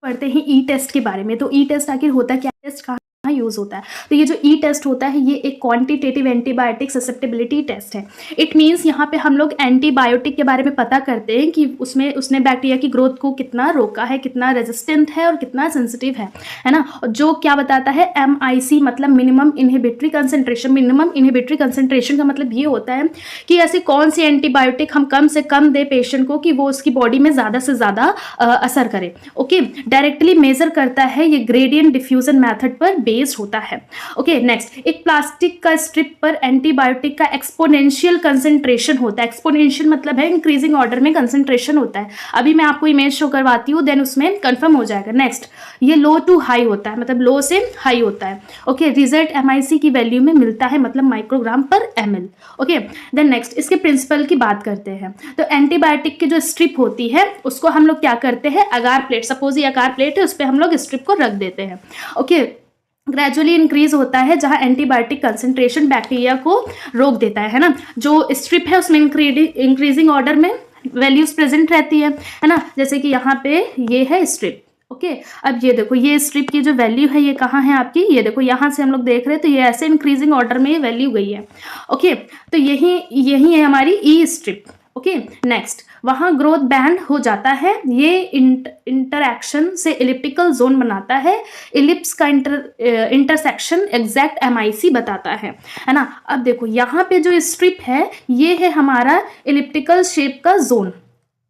पढ़ते हैं ई टेस्ट के बारे में। तो ई टेस्ट आखिर होता क्या, टेस्ट कहाँ यूज होता है? तो ये जो ई टेस्ट होता है ये एक क्वांटिटेटिव एंटीबायोटिक ससेप्टेबिलिटी टेस्ट है। इट मीन्स यहाँ पे हम लोग एंटीबायोटिक के बारे में पता करते हैं कि उसने बैक्टीरिया की ग्रोथ को कितना रोका है, कितना रेजिस्टेंट है और कितना सेंसिटिव है ना। जो क्या बताता है, MIC मतलब minimum inhibitory concentration. Minimum inhibitory concentration का मतलब ये होता है कि ऐसी कौन सी एंटीबायोटिक हम कम से कम दे पेशेंट को कि वो उसकी बॉडी में ज़्यादा से ज़्यादा असर करे। ओके, डायरेक्टली मेजर करता है, ये ग्रेडियंट डिफ्यूजन मैथड पर बेस्ड होता है। ओके, नेक्स्ट, एक प्लास्टिक का स्ट्रिप पर एंटीबायोटिक का एक्सपोनेंशियल कंसेंट्रेशन होता है। एक्सपोनेंशियल मतलब है इंक्रीजिंग ऑर्डर में कंसेंट्रेशन होता है। अभी मैं आपको इमेज शो करवाती हूँ, देन उसमें कंफर्म हो जाएगा। नेक्स्ट, ये लो टू हाई होता है, मतलब लो से हाई होता है। ओके, रिजल्ट MIC की वैल्यू में मिलता है, मतलब माइक्रोग्राम पर ml। ओके, देन नेक्स्ट, इसके प्रिंसिपल की बात करते हैं। तो एंटीबायोटिक की जो स्ट्रिप होती है उसको हम लोग क्या करते हैं, अगार प्लेट, सपोज ये अगार प्लेट है, उस पर हम लोग स्ट्रिप को रख देते हैं। ओके, ग्रेजुअली इंक्रीज होता है जहां एंटीबायोटिक कंसेंट्रेशन बैक्टीरिया को रोक देता है ना। जो स्ट्रिप है उसमें इंक्रीजिंग ऑर्डर में वैल्यूज प्रेजेंट रहती है ना। जैसे कि यहाँ पे ये है स्ट्रिप। ओके, अब ये देखो, ये स्ट्रिप की जो वैल्यू है ये कहाँ है आपकी, ये देखो यहाँ से हम लोग देख रहे हैं, तो ये ऐसे इंक्रीजिंग ऑर्डर में ये वैल्यू गई है। ओके, तो यही है हमारी ई स्ट्रिप। ओके, नेक्स्ट, वहाँ ग्रोथ बैंड हो जाता है, ये इंटरैक्शन से इलिप्टिकल जोन बनाता है। इलिप्स का इंटरसेक्शन एग्जैक्ट MIC बताता है ना। अब देखो यहाँ पे जो स्ट्रिप है ये है हमारा इलिप्टिकल शेप का जोन।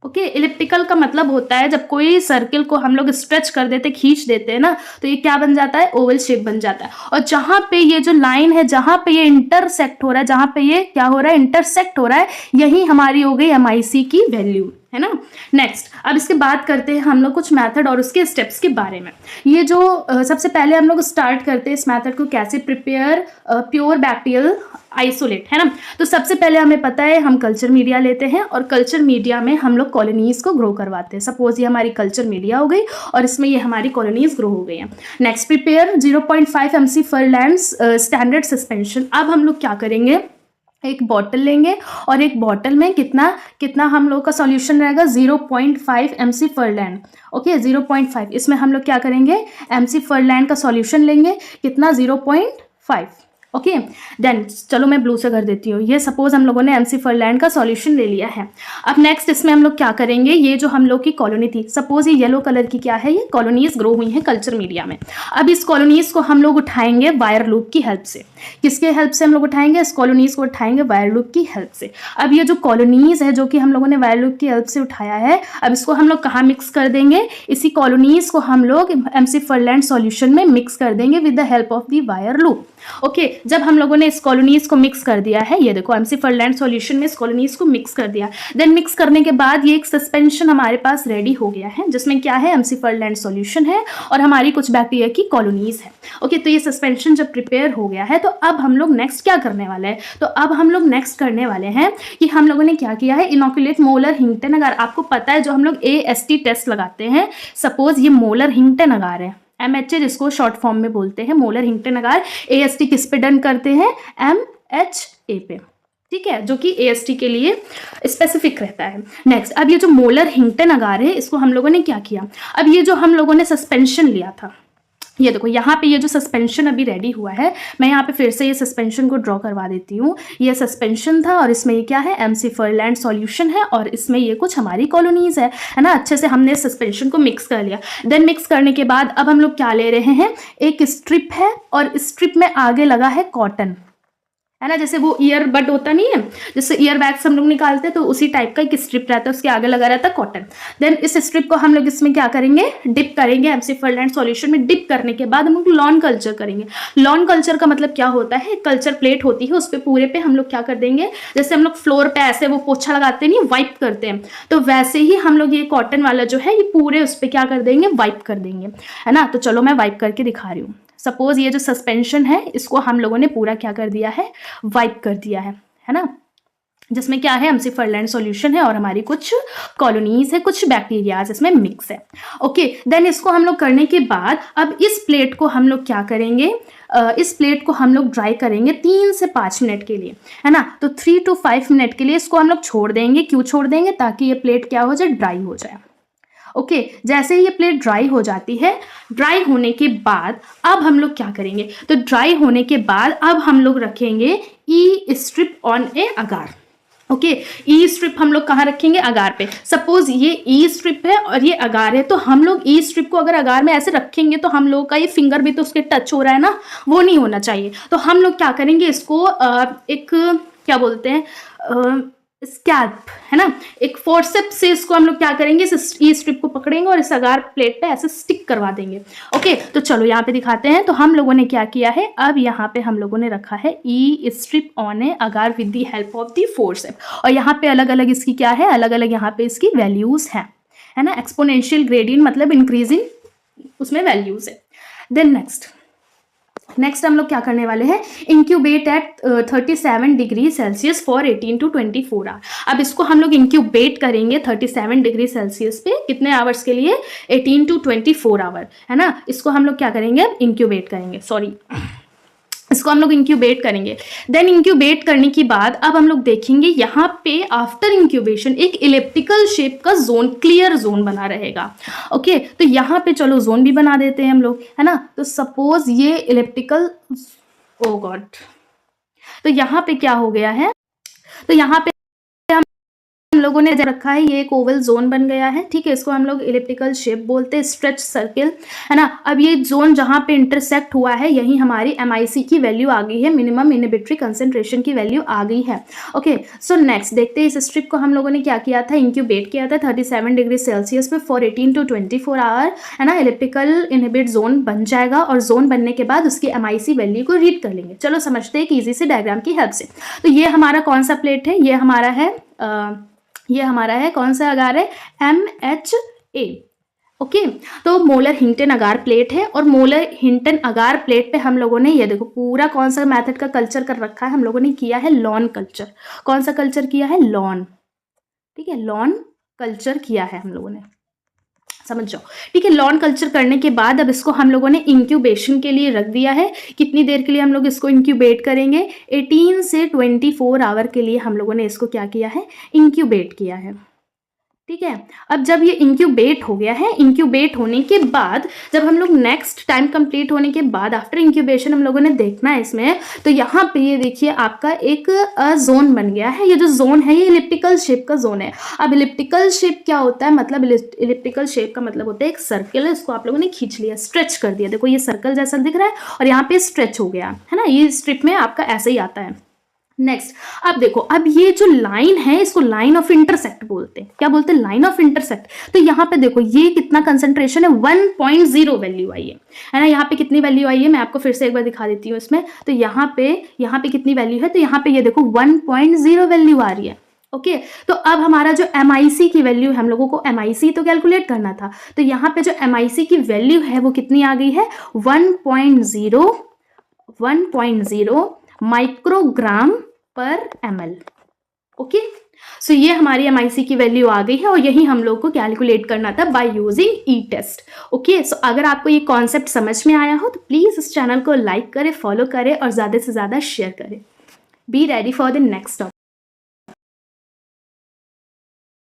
ओके, इलिप्टिकल का मतलब होता है जब कोई सर्किल को हम लोग स्ट्रेच कर देते, खींच देते हैं ना, तो ये क्या बन जाता है, ओवल शेप बन जाता है। और जहां पे ये जो लाइन है, जहां पे ये इंटरसेक्ट हो रहा है, जहां पे ये क्या हो रहा है, इंटरसेक्ट हो रहा है, यही हमारी हो गई MIC की वैल्यू, है ना। नेक्स्ट, अब इसके बात करते हैं हम लोग कुछ मेथड और उसके स्टेप्स के बारे में। ये जो सबसे पहले हम लोग स्टार्ट करते हैं इस मेथड को, कैसे प्रिपेयर प्योर बैक्टीरियल आइसोलेट, है ना। तो सबसे पहले हमें पता है हम कल्चर मीडिया लेते हैं और कल्चर मीडिया में हम लोग कॉलोनीज को ग्रो करवाते हैं। सपोज ये हमारी कल्चर मीडिया हो गई और इसमें ये हमारी कॉलोनीज ग्रो हो गई हैं। Next, prepare 0.5 mc Farland's standard suspension. अब हम लोग क्या करेंगे, एक बॉटल लेंगे और एक बॉटल में कितना हम लोग का सॉल्यूशन रहेगा, 0.5 mc फर्लैंड। ओके, 0.5, इसमें हम लोग क्या करेंगे, mc फर्लैंड का सॉल्यूशन लेंगे, कितना, 0.5। ओके, देन चलो मैं ब्लू से कर देती हूँ। ये सपोज हम लोगों ने mc फर्लैंड का सॉल्यूशन ले लिया है। अब नेक्स्ट इसमें हम लोग क्या करेंगे, ये जो हम लोग की कॉलोनी थी, सपोज ये येलो कलर की क्या है, ये कॉलोनीज ग्रो हुई हैं कल्चर मीडिया में। अब इस कॉलोनीज को हम लोग उठाएंगे वायर लूप की हेल्प से। किसके हेल्प से हम लोग उठाएंगे, इस कॉलोनीज को उठाएंगे वायर लूप की हेल्प से। अब ये जो कॉलोनीज है जो कि हम लोगों ने वायर लूप की हेल्प से उठाया है, अब इसको हम लोग कहाँ मिक्स कर देंगे, इसी कॉलोनीज को हम लोग mc फर्लैंड सॉल्यूशन में मिक्स कर देंगे with the help of the wire loop. Okay, जब हम लोगों ने इस कॉलोनीज को मिक्स कर दिया है, ये देखो mc फर्लैंड सॉल्यूशन में इस कॉलोनीज को मिक्स कर दिया, देन मिक्स करने के बाद ये एक सस्पेंशन हमारे पास रेडी हो गया है, जिसमें क्या है, mc फर्लैंड सॉल्यूशन है और हमारी कुछ बैक्टीरिया की कॉलोनीज है। ओके, तो ये सस्पेंशन जब प्रिपेयर हो गया है, तो अब हम लोग नेक्स्ट क्या करने वाले हैं, तो अब हम लोग नेक्स्ट करने वाले हैं कि हम लोगों ने क्या किया है, इनोकुलेट मोलर हिंगटन अगार। आपको पता है जो हम लोग AST टेस्ट लगाते हैं, सपोज ये मोलर हिंगटन अगार है, MHA जिसको शॉर्ट फॉर्म में बोलते हैं, मोलर हिंगटन अगार। AST किस पे डन करते हैं, MHA पे, ठीक है, जो कि AST के लिए स्पेसिफिक रहता है। नेक्स्ट, अब ये जो मोलर हिंगटन अगार है, इसको हम लोगों ने क्या किया, अब ये जो हम लोगों ने सस्पेंशन लिया था, ये देखो यहाँ पे ये जो सस्पेंशन अभी रेडी हुआ है, मैं यहाँ पे फिर से ये सस्पेंशन को ड्रॉ करवा देती हूँ। ये सस्पेंशन था और इसमें ये क्या है, mc फर्लैंड सॉल्यूशन है और इसमें ये कुछ हमारी कॉलोनीज है ना। अच्छे से हमने सस्पेंशन को मिक्स कर लिया। देन मिक्स करने के बाद अब हम लोग क्या ले रहे हैं, एक स्ट्रिप है और स्ट्रिप में आगे लगा है कॉटन, है ना। जैसे वो ईयर बड होता नहीं है, जैसे ईयर वैक्स हम लोग निकालते हैं, तो उसी टाइप का एक स्ट्रिप रहता है, उसके आगे लगा रहता है कॉटन। देन इस स्ट्रिप को हम लोग इसमें क्या करेंगे, डिप करेंगे mc फर्लैंड सॉल्यूशन में। डिप करने के बाद हम लोग लॉन कल्चर करेंगे। लॉन कल्चर का मतलब क्या होता है, कल्चर प्लेट होती है, उस पर पूरे पे हम लोग क्या कर देंगे, जैसे हम लोग फ्लोर पे ऐसे वो पोछा लगाते नहीं, वाइप करते हैं, तो वैसे ही हम लोग ये कॉटन वाला जो है ये पूरे उस पर क्या कर देंगे, वाइप कर देंगे, है ना। तो चलो मैं वाइप करके दिखा रही हूँ। सपोज ये जो सस्पेंशन है इसको हम लोगों ने पूरा क्या कर दिया है, वाइप कर दिया है ना, जिसमें क्या है, mc फर्लैंड सॉल्यूशन है और हमारी कुछ कॉलोनीज है, कुछ बैक्टीरियाज इसमें मिक्स है। ओके, देन इसको हम लोग करने के बाद अब इस प्लेट को हम लोग क्या करेंगे, इस प्लेट को हम लोग ड्राई करेंगे 3 से 5 मिनट के लिए, है ना। तो 3 to 5 मिनट के लिए इसको हम लोग छोड़ देंगे। क्यों छोड़ देंगे, ताकि ये प्लेट क्या हो जाए, ड्राई हो जाए। ओके जैसे ही ये प्लेट ड्राई हो जाती है, ड्राई होने के बाद अब हम लोग क्या करेंगे, तो ड्राई होने के बाद अब हम लोग रखेंगे E strip on a agar. Okay E strip हम लोग कहाँ रखेंगे, अगार पे। सपोज ये ई स्ट्रिप है और ये अगार है, तो हम लोग ई स्ट्रिप को अगर अगार में ऐसे रखेंगे तो हम लोग का ये फिंगर भी तो उसके टच हो रहा है ना, वो नहीं होना चाहिए। तो हम लोग क्या करेंगे, इसको एक क्या बोलते हैं स्कैल्प है ना, एक फोर्सेप्स से इसको हम लोग क्या करेंगे, इस ई स्ट्रिप को पकड़ेंगे और इस अगार प्लेट पे ऐसे स्टिक करवा देंगे। ओके तो चलो यहाँ पे दिखाते हैं। तो हम लोगों ने क्या किया है, अब यहाँ पे हम लोगों ने रखा है E strip on a agar with the help of the forceps, और यहाँ पे अलग अलग इसकी क्या है, अलग अलग यहाँ पे इसकी वैल्यूज है ना, एक्सपोनेंशियल ग्रेडियंट मतलब इंक्रीजिंग उसमें वैल्यूज है। देन नेक्स्ट हम लोग क्या करने वाले हैं, incubate at 37 degree Celsius for 18 to 24 hour. अब इसको हम लोग इंक्यूबेट करेंगे 37 डिग्री सेल्सियस पे कितने आवर्स के लिए, 18 to 24 आवर है ना। इसको हम लोग क्या करेंगे, इंक्यूबेट करेंगे, इसको हम लोग इंक्यूबेट करेंगे। देन इंक्यूबेट करने के बाद अब हम लोग देखेंगे यहाँ पे आफ्टर इंक्यूबेशन एक इलिप्टिकल शेप का जोन, क्लियर जोन बना रहेगा। ओके तो यहाँ पे चलो जोन भी बना देते हैं हम लोग है ना। तो सपोज ये इलिप्टिकल, ओ गॉड, तो यहाँ पे क्या हो गया है, तो यहाँ पे हम लोगों ने जब रखा है ये एक ओवल जोन बन गया है, ठीक है। इसको हम लोग इलिप्टिकल शेप बोलते हैं, स्ट्रेच सर्किल है ना। अब ये जोन जहाँ पे इंटरसेक्ट हुआ है यही हमारी MIC की वैल्यू आ गई है, मिनिमम इनहिबिटरी कंसंट्रेशन की वैल्यू आ गई है। ओके सो नेक्स्ट देखते हैं, इस स्ट्रिप को हम लोगों ने क्या किया था, इंक्यूबेट किया था 37 डिग्री सेल्सियस में फॉर 18 to 24 आवर है ना। इलिप्टिकल इनहिबिट जोन बन जाएगा और जोन बनने के बाद उसकी MIC वैल्यू को रीड कर लेंगे। चलो समझते हैं कि ईजी से डायग्राम की हेल्प से। तो ये हमारा कौन सा प्लेट है, ये हमारा है कौन सा अगार है, MHA। ओके तो मोलर हिंटन अगार प्लेट है, और मोलर हिंटन अगार प्लेट पे हम लोगों ने ये देखो पूरा कौन सा मेथड का कल्चर कर रखा है, हम लोगों ने किया है लॉन कल्चर। कौन सा कल्चर किया है, लॉन, ठीक है, लॉन कल्चर किया है हम लोगों ने, समझ जाओ, ठीक है। लॉन कल्चर करने के बाद अब इसको हम लोगों ने इंक्यूबेशन के लिए रख दिया है। कितनी देर के लिए हम लोग इसको इंक्यूबेट करेंगे, 18 से 24 आवर के लिए हम लोगों ने इसको क्या किया है, इंक्यूबेट किया है, ठीक है। अब जब ये इंक्यूबेट हो गया है, इंक्यूबेट होने के बाद जब हम लोग नेक्स्ट टाइम कंप्लीट होने के बाद आफ्टर इंक्यूबेशन हम लोगों ने देखना है इसमें, तो यहाँ पे ये देखिए आपका एक जोन बन गया है। ये जो जोन है ये इलिप्टिकल शेप का जोन है। अब इलिप्टिकल शेप क्या होता है, मतलब इलिप्टिकल शेप का मतलब होता है एक सर्कल है, इसको आप लोगों ने खींच लिया, स्ट्रेच कर दिया। देखो ये सर्कल जैसा दिख रहा है और यहाँ पे स्ट्रेच हो गया है ना, ये स्ट्रिप में आपका ऐसे ही आता है। नेक्स्ट अब देखो, अब ये जो लाइन है इसको लाइन ऑफ इंटरसेक्ट बोलते हैं। क्या बोलते हैं, लाइन ऑफ इंटरसेक्ट। तो यहाँ पे देखो ये कितना कंसंट्रेशन है, 1.0 वैल्यू आई है ना। यहाँ पे कितनी वैल्यू आई है, मैं आपको फिर से एक बार दिखा देती हूँ इसमें। तो यहाँ पे कितनी वैल्यू है, तो यहाँ पे ये देखो 1.0 वैल्यू आ रही है। ओके तो अब हमारा जो MIC की वैल्यू है, हम लोगों को MIC तो कैलकुलेट करना था, तो यहाँ पे जो MIC की वैल्यू है वो कितनी आ गई है, 1.0 माइक्रोग्राम पर ml। ओके सो ये हमारी MIC की वैल्यू आ गई है और यही हम लोग को कैलकुलेट करना था by using e test. Okay so अगर आपको ये कॉन्सेप्ट समझ में आया हो तो प्लीज़ इस चैनल को लाइक करें, फॉलो करें और ज़्यादा से ज़्यादा शेयर करें। Be ready for the next topic.